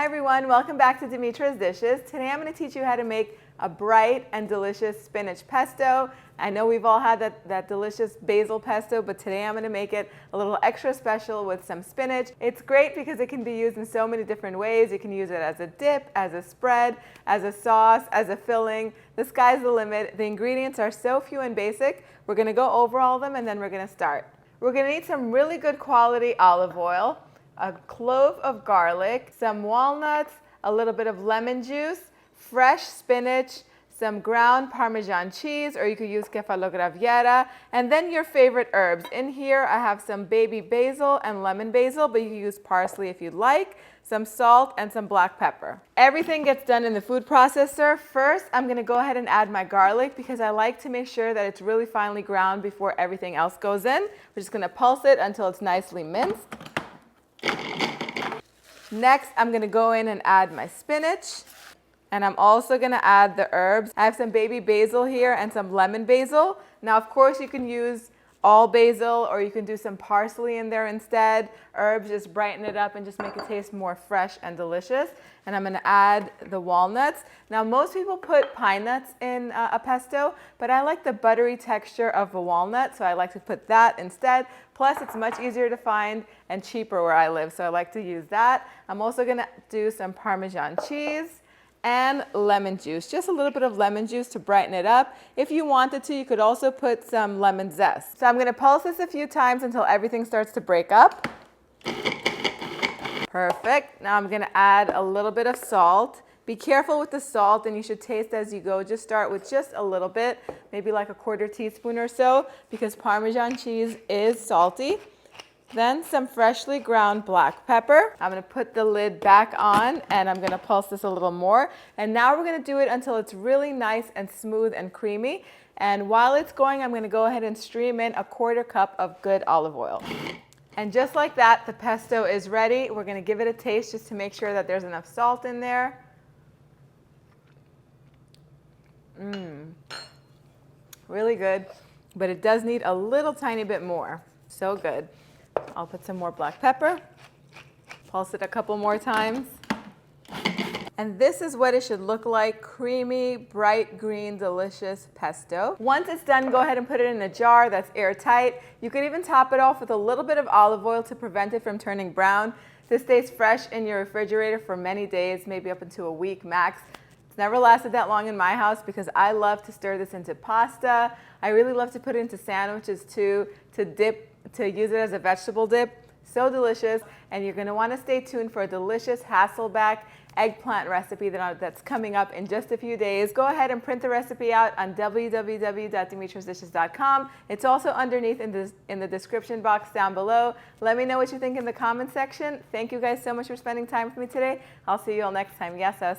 Hi everyone, welcome back to Dimitra's Dishes. Today I'm going to teach you how to make a bright and delicious spinach pesto. I know we've all had that delicious basil pesto, but today I'm going to make it a little extra special with some spinach. It's great because it can be used in so many different ways. You can use it as a dip, as a spread, as a sauce, as a filling. The sky's the limit. The ingredients are so few and basic. We're going to go over all of them and then we're going to start. We're going to need some really good quality olive oil, a clove of garlic, some walnuts, a little bit of lemon juice, fresh spinach, some ground Parmesan cheese, or you could use kefalograviera, and then your favorite herbs. In here I have some baby basil and lemon basil, but you can use parsley if you'd like, some salt, and some black pepper. Everything gets done in the food processor. First, I'm going to go ahead and add my garlic because I like to make sure that it's really finely ground before everything else goes in. We're just going to pulse it until it's nicely minced. Next, I'm going to go in and add my spinach. And I'm also going to add the herbs. I have some baby basil here and some lemon basil. Now, of course, you can use all basil or you can do some parsley in there instead. Herbs just brighten it up and just make it taste more fresh and delicious. And I'm going to add the walnuts. Now, most people put pine nuts in a pesto, but I like the buttery texture of the walnut, so I like to put that instead. Plus, it's much easier to find and cheaper where I live, so I like to use that. I'm also going to do some Parmesan cheese and lemon juice, just a little bit of lemon juice to brighten it up. If you wanted to, you could also put some lemon zest. So I'm going to pulse this a few times until everything starts to break up. Perfect. Now I'm going to add a little bit of salt. Be careful with the salt and you should taste as you go. Just start with just a little bit, maybe like a 1/4 teaspoon or so, because Parmesan cheese is salty. Then some freshly ground black pepper. I'm going to put the lid back on and I'm going to pulse this a little more. And now we're going to do it until it's really nice and smooth and creamy. And while it's going, I'm going to go ahead and stream in a 1/4 cup of good olive oil. And just like that, the pesto is ready. We're going to give it a taste just to make sure that there's enough salt in there. Really good, but it does need a little tiny bit more. So good. I'll put some more black pepper, pulse it a couple more times. And this is what it should look like, creamy, bright green, delicious pesto. Once it's done, go ahead and put it in a jar that's airtight. You could even top it off with a little bit of olive oil to prevent it from turning brown. This stays fresh in your refrigerator for many days, maybe up into a week max. It's never lasted that long in my house because I love to stir this into pasta. I really love to put it into sandwiches too, to use it as a vegetable dip. So delicious. And you're going to want to stay tuned for a delicious Hasselback eggplant recipe that's coming up in just a few days. Go ahead and print the recipe out on www.dimitrasdishes.com. It's also underneath in the description box down below. Let me know what you think in the comment section. Thank you guys so much for spending time with me today. I'll see you all next time. Yes, us.